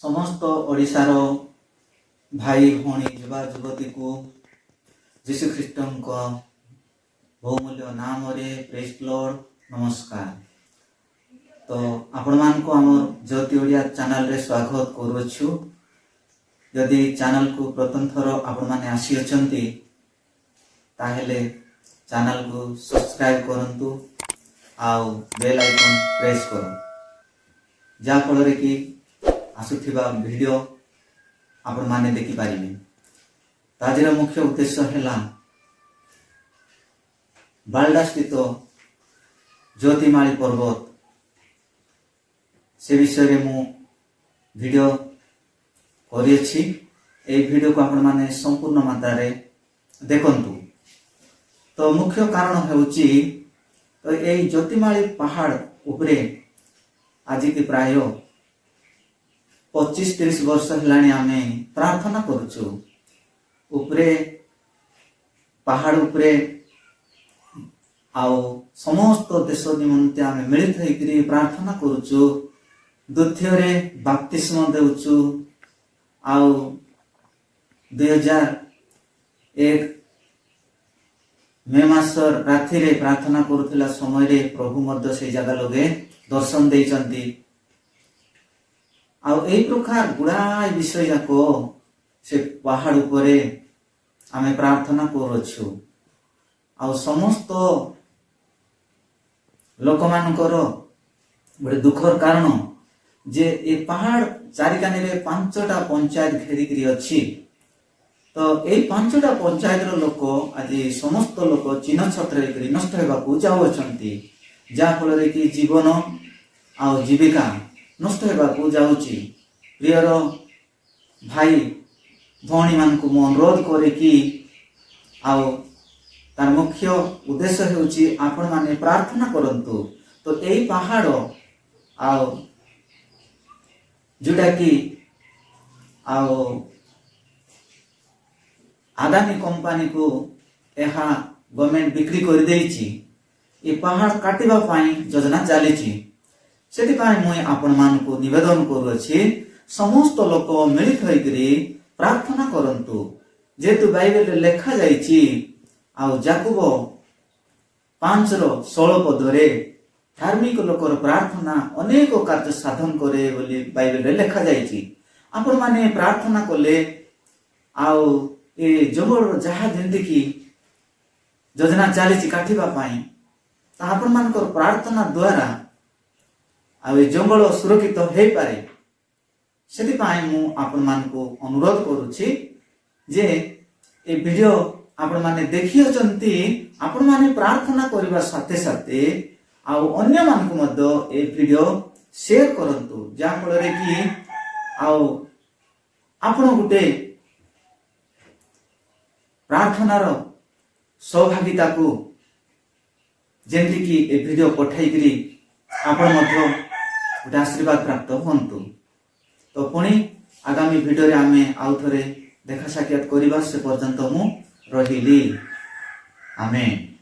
समस्त ओडिशार भाई भौणी युवा युवती को जीशु ख्रीष्टन को बहुमूल्य नाम रे प्रेज लॉर्ड नमस्कार। तो आपण मान को आम ज्योति ओडिया चैनल रे स्वागत करूछु। यदि चैनल को प्रथम थर आपण माने आसी अछंती ताहेले चैनल को सब्सक्राइब करंतु आउ बेल आइकन प्रेस करो जा फल कि आसुथिबा वीडियो आपण माने देखि पारिबे। ताजर मुख्य उद्देश्य हैला बालडा स्थित ज्योतिमाली पर्वत से विषय रे मु वीडियो करिछि। ए वीडियो को आपण माने संपूर्ण मात्रा रे देखंतु। तो मुख्य कारण हेउची तो ए ज्योतिमाली पहाड़ उपरे आज की प्राय 25-30 वर्ष हेलानी आमे प्रार्थना करूछु। उपरे पहाड़ उपरे आउ समस्त देश निमंते आमे मिलित होइकरी प्रार्थना करूछु। द्वितीय रे बपतिस्मा देउछु। आउ 2001 मे मास राति रे प्रार्थना करूथिला समय रे प्रभु मध्य से जगह लगे दर्शन देइचंती। आउ एई प्रकार गुड़ाई विषय जाको से पहाड़ उपरे आमे प्रार्थना करूछु। आउ समस्त लोक मानकर बड़े दुखर कारण जे ए पहाड़ चारिकानी रे 5टा पंचायत घेरिकरी अछि। तो ए 5टा पंचायत रो लोक आज समस्त लोक चिन्ह छत्र करी नष्ट हेबाकू जाउछंती। जा फल रे कि जीवन आउ जीविका नष्ट हेबाकू जाउची। प्रियर भाई भौणी मान को अनुरोध करे कि आउ तार मुख्य उद्देश्य हेउची आपण माने प्रार्थना करंतु। तो एई पहाड़ आउ जोटा कि आउ आदानी कंपनी को एहा गवर्नमेंट बिक्री कर देइची। ए पहाड़ काटिबा पाई योजना चलीची। सेति पाई मुई आपण मान को निवेदन करूछि समस्त लोक मिलित होइकरी प्रार्थना करंतु। जेतु बाइबल रे लेखा जाइची आउ याकूब 5:16 पदरे धार्मिक लोकर प्रार्थना अनेक कार्य साधन करे बोली बाइबल रे लेखा जाइची। आपण माने प्रार्थना कले आउ ए जंगल जहा जेंति की योजना चलीची काटिबा पाई ता आपण मानकर प्रार्थना द्वारा आ जंगल सुरक्षित हो पारे। सेति पाई मु आपण मान को अनुरोध करूछि जे ए वीडियो आपण माने देखि अछंती। आपण माने प्रार्थना करिबा साथे साथे आ अन्य मान को मध्य ए वीडियो शेयर करंतु। जा फल रे कि आ आपण गुटे प्रार्थनार सहभागिता को जेंति की ए वीडियो पठाई करी आपण मध्य गोटे आशीर्वाद प्राप्त हंतु। तो पुणी आगामी वीडियो रे आमे आउ थरे देखा साक्षात करिबा से पर्यंत मु रहिली। आमेन।